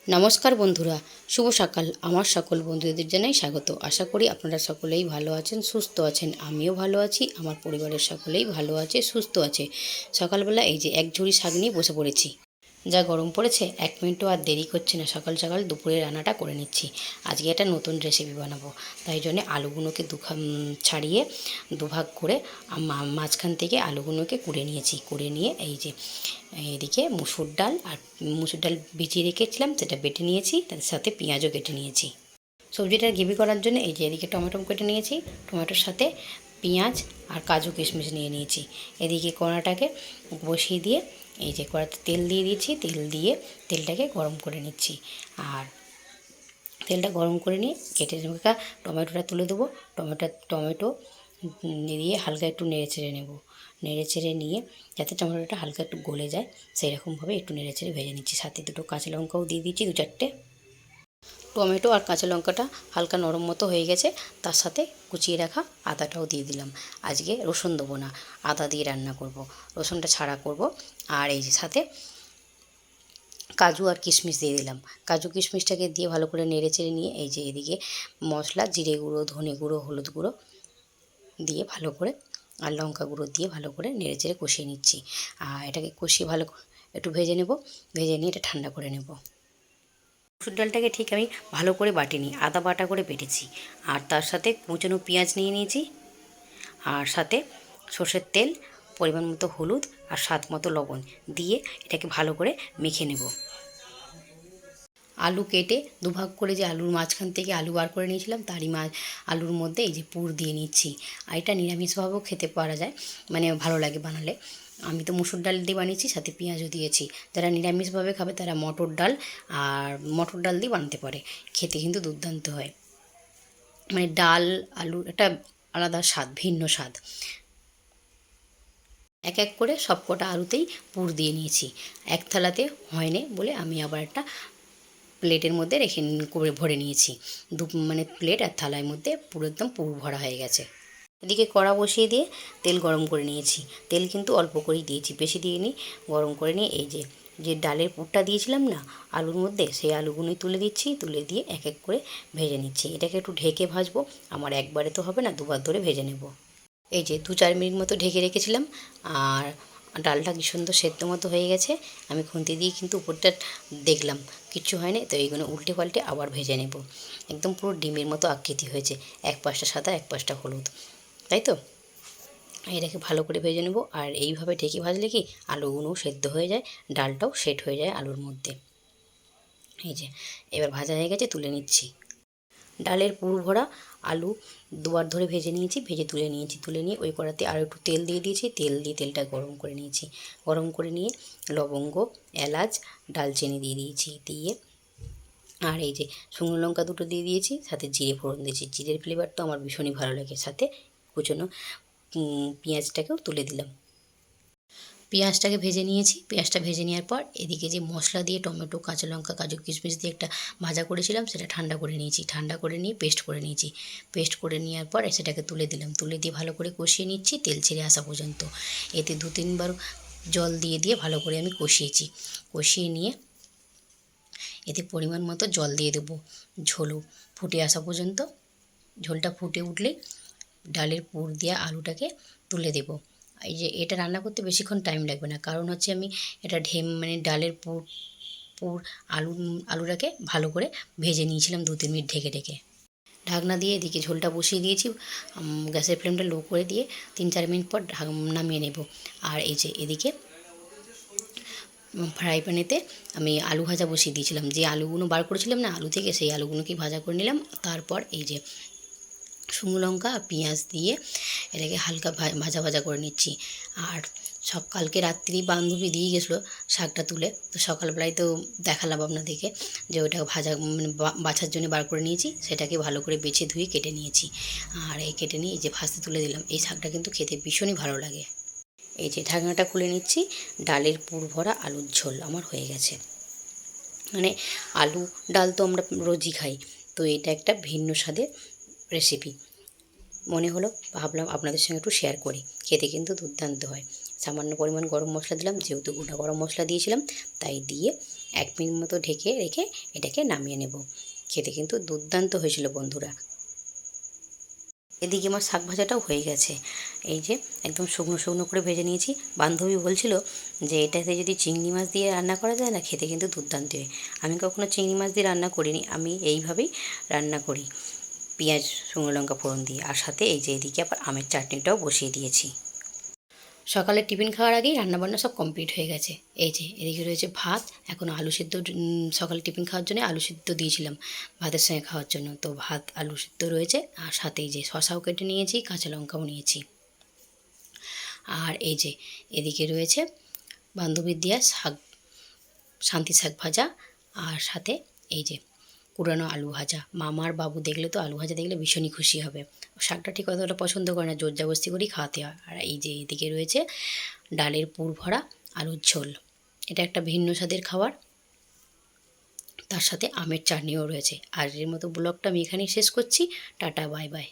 নমস্কার বন্ধুরা, শুভ সকাল। আমার সকল বন্ধুদের জানাই স্বাগত। আশা করি আপনারা সকলেই ভালো আছেন, সুস্থ আছেন। আমিও ভালো আছি, আমার পরিবারের সকলেই ভালো আছে, সুস্থ আছে। সকালবেলা এই যে এক ঝুড়ি শাক নিয়ে বসে পড়েছি। যা গরম পড়েছে, 1 মিনিটও আর দেরি করছে না, সকাল সকাল দুপুরে রান্নাটা করে নিচ্ছি। আজকে একটা নতুন রেসিপি বানাবো, তাই জন্য আলুগুলোকে ছাড়িয়ে দুভাগ করে মাঝখান থেকে আলুগুলোকে কুড়ে নিয়েছি। কুড়ে নিয়ে এই যে এদিকে মুসুর ডাল ভিজিয়ে রেখেছিলাম, সেটা বেটে নিয়েছি। তার সাথে পেঁয়াজও কেটে নিয়েছি। সবজিটা গ্রেভি করার জন্য এই যে এদিকে টমেটো কেটে নিয়েছি, টমেটোর সাথে পেঁয়াজ আর কাজু কিশমিশ নিয়ে নিয়েছি। এদিকে কড়াটাকে বসিয়ে দিয়ে এই যে কড়াতে তেল দিয়ে দিয়েছি, তেল দিয়ে তেলটাকে গরম করে নিচ্ছি। আর তেলটা গরম করে নিয়ে কেটে রাখা টমেটোটা তুলে দেবো। টমেটো দিয়ে হালকা একটু নেড়ে চেড়ে নেব। নেড়ে চেড়ে নিয়ে যাতে টমেটোটা হালকা একটু গলে যায়, সেরকমভাবে একটু নেড়ে চেড়ে ভেজে নিচ্ছি। সাথে দুটো কাঁচা লঙ্কাও দিয়ে দিচ্ছি, 2-4টে। টমেটো আর কাঁচা লঙ্কাটা হালকা নরম মতো হয়ে গেছে, তার সাথে কুচিয়ে রাখা আদাটাও দিয়ে দিলাম। আজকে রসুন দেবো না, আদা দিয়ে রান্না করব, রসুনটা ছাড়া করব। আর এই যে সাথে কাজু আর কিশমিশ দিয়ে দিলাম। কাজু কিশমিশটাকে দিয়ে ভালো করে নেড়ে চেড়ে নিয়ে এই যে এদিকে মশলা, জিরে গুঁড়ো, ধনে গুঁড়ো, হলুদ গুঁড়ো দিয়ে ভালো করে আর লঙ্কা গুঁড়ো দিয়ে ভালো করে নেড়ে চেড়ে কষিয়ে নিচ্ছি। আর এটাকে কষিয়ে ভালো একটু ভেজে নেব। ভেজে নিয়ে এটা ঠান্ডা করে নেব। মসুর ডালটাকে ঠিক আমি ভালো করে বাটিনি, আদা বাটা করে বেটেছি। আর তার সাথে কুচানো পেঁয়াজ নিয়ে নিয়েছি। আর সাথে সর্ষের তেল, পরিমাণ মতো হলুদ আর স্বাদ মতো লবণ দিয়ে এটাকে ভালো করে মেখে নেব। আলু কেটে দুভাগ করে যে আলুর মাঝখান থেকে আলু বার করে নিয়েছিলাম, তারই আলুর মধ্যে এই যে পুর দিয়ে নিচ্ছি। আর এটা নিরামিষভাবেও খেতে পারা যায়, মানে ভালো লাগে বানালে। আমি তো মুসুর ডাল দিয়ে বানিয়েছি, সাথে পেঁয়াজও দিয়েছি। যারা নিরামিষভাবে খাবে তারা মটর ডাল দিয়ে বানাতে পারে, খেতে কিন্তু দুর্দান্ত হয়। মানে ডাল আলুর একটা আলাদা স্বাদ, ভিন্ন স্বাদ। এক এক করে সব কটা আলুতেই পুর দিয়ে নিয়েছি। এক থালাতে হয়নি বলে আমি আবার একটা প্লেটের মধ্যে করে ভরে নিয়েছি। মানে প্লেট আর থালার মধ্যে পুরো একদম পুর ভরা হয়ে গেছে। এদিকে কড়া বসিয়ে দিয়ে তেল গরম করে নিয়েছি। তেল কিন্তু অল্প করেই দিয়েছি, বেশি দিইনি। গরম করে নিয়ে এই যে ডালের পুরটা দিয়েছিলাম না আলুর মধ্যে, সেই আলুগুলোই তুলে দিচ্ছি। তুলে দিয়ে এক এক করে ভেজে নিচ্ছি। এটাকে একটু ঢেকে ভাজবো, আমার একবারে তো হবে না, দুবার ধরে ভেজে নেব। এই যে 2-4 মিনিট মতো ঢেকে রেখেছিলাম। আর ডালটা কি সুন্দর সেদ্ধ মতো হয়ে গেছে। আমি খুন্তি দিয়ে কিন্তু উপরটা দেখলাম কিচ্ছু হয়নি, তো এইগুলো উল্টে পাল্টে আবার ভেজে নেব। একদম পুরো ডিমের মতো আকৃতি হয়েছে, এক পাশটা সাদা এক পাশটা হলুদ, তাই তো। এটাকে ভালো করে ভেজে নেব। আর এইভাবে ঢেকে ভাজলে কি আলুগুলোও সেদ্ধ হয়ে যায়, ডালটাও সেট হয়ে যায় আলুর মধ্যে। এই যে এবার ভাজা হয়ে গেছে, তুলে নিচ্ছি। ডালের পুর ভরা আলু দুবার ধরে ভেজে নিয়েছি, ভেজে তুলে নিয়েছি। তুলে নিয়ে ওই কড়াতে আরও একটু তেল দিয়ে দিয়েছি। তেল দিয়ে তেলটা গরম করে নিয়েছি। গরম করে নিয়ে লবঙ্গ, এলাচ, দারচিনি দিয়ে দিয়েছি। দিয়ে আর এই যে শুকনো লঙ্কা দুটো দিয়ে দিয়েছি, সাথে জিরে ফোড়ন দিয়েছি। জিরের ফ্লেভারটা আমার ভীষণই ভালো লাগে। সাথে কুচনো পেঁয়াজটাকেও তুলে দিলাম। পেঁয়াজটাকে ভেজে নিয়েছি। পেঁয়াজটা ভেজে নেওয়ার পর এদিকে যে মশলা দিয়ে টমেটো, কাঁচা লঙ্কা, কাজু কিশমিশ দিয়ে একটা ভাজা করেছিলাম, সেটা ঠান্ডা করে নিয়েছি। ঠান্ডা করে নিয়ে পেস্ট করে নিয়েছি। পেস্ট করে নেওয়ার পর সেটাকে তুলে দিলাম। তুলে দিয়ে ভালো করে কষিয়ে নিচ্ছি তেল ছেড়ে আসা পর্যন্ত। এতে 2-3 বার জল দিয়ে দিয়ে ভালো করে আমি কষিয়েছি। কষিয়ে নিয়ে এতে পরিমাণ মতো জল দিয়ে দেবো, ঝোলও ফুটে আসা পর্যন্ত। ঝোলটা ফুটে উঠলে ডালের পুর দিয়ে আলুটাকে তুলে দেবো। এই যে এটা রান্না করতে বেশিক্ষণ টাইম লাগবে না, কারণ হচ্ছে আমি এটা মানে ডালের পুর আলুটাকে ভালো করে ভেজে নিয়েছিলাম 2-3 মিনিট ঢেকে ঢেকে। ঢাকনা দিয়ে এদিকে ঝোলটা বসিয়ে দিয়েছি। গ্যাসের ফ্লেমটা লো করে দিয়ে 3-4 মিনিট পর নামিয়ে নেব। আর এই যে এদিকে ফ্রাই প্যানেতে আমি আলু ভাজা বসিয়ে দিয়েছিলাম। যে আলুগুলো বার করেছিলাম না আলু থেকে, সেই আলুগুলোকে ভাজা করে নিলাম। তারপর এই যে শুকনো লঙ্কা আর পেঁয়াজ দিয়ে এটাকে হালকা ভাজা ভাজা করে নিচ্ছি। আর কালকে রাত্রি বান্ধবী দিয়ে গেছিলো শাকটা তুলে, তো সকালবেলায় তো দেখালাম আপনাদেরকে যে ওটা ভাজা মানে বাছার জন্য বার করে নিয়েছি। সেটাকে ভালো করে বেছে ধুয়ে কেটে নিয়েছি। আর এই কেটে নিয়ে এই যে ভাজতে তুলে দিলাম। এই শাকটা কিন্তু খেতে ভীষণই ভালো লাগে। এই যে ঢাকনাটা খুলে নিচ্ছি। ডালের পুর ভরা আলুর ঝোল আমার হয়ে গেছে। মানে আলু ডাল তো আমরা রোজই খাই, তো এটা একটা ভিন্ন স্বাদের রেসিপি। মনে হলো, ভাবলাম আপনাদের সঙ্গে একটু শেয়ার করি। খেতে কিন্তু দুর্দান্ত হয়। সামান্য পরিমাণ গরম মশলা দিলাম, যেহেতু গোটা গরম মশলা দিয়েছিলাম তাই দিয়ে 1 মিনিট মতো ঢেকে রেখে এটাকে নামিয়ে নেব। খেতে কিন্তু দুর্দান্ত হয়েছিল বন্ধুরা। এদিকে আমার শাক ভাজাটাও হয়ে গেছে। এই যে একদম শুকনো শুকনো করে ভেজে নিয়েছি। বান্ধবী বলছিল যে এটাতে যদি চিংড়ি মাছ দিয়ে রান্না করা যায় না, খেতে কিন্তু দুর্দান্ত হয়। আমি কখনো চিংড়ি মাছ দিয়ে রান্না করিনি, আমি এইভাবেই রান্না করি, পেঁয়াজ শুকনো লঙ্কা ফোড়ন দিয়ে। আর সাথে এই যে এদিকে আবার আমের চাটনিটাও বসিয়ে দিয়েছি। সকালে টিফিন খাওয়ার আগেই রান্নাবান্না সব কমপ্লিট হয়ে গেছে। এই যে এদিকে রয়েছে ভাত, এখন আলু সিদ্ধ, সকালে টিফিন খাওয়ার জন্য আলু সিদ্ধ দিয়েছিলাম ভাতের সঙ্গে খাওয়ার জন্য, তো ভাত আলু সিদ্ধ রয়েছে। আর সাথে এই যে শশাও কেটে নিয়েছি, কাঁচা লঙ্কাও নিয়েছি। আর এই যে এদিকে রয়েছে বান্ধবীর দেওয়া শাক, শান্তি শাক ভাজা। আর সাথে এই যে কুড়ানো আলু ভাজা। মামা আর বাবু দেখলে তো আলু ভাজা দেখলে ভীষণই খুশি হবে। শাকটা ঠিক অতটা পছন্দ করে না, জোর জবরদস্তি করেই খাওয়াতে হয়। আর এই যে এদিকে রয়েছে ডালের পুর ভরা আলুর ঝোল, এটা একটা ভিন্ন স্বাদের খাবার। তার সাথে আমের চাটনিও রয়েছে। আর এর মতো ব্লগটা আমি এখানেই শেষ করছি। Tata, bye bye.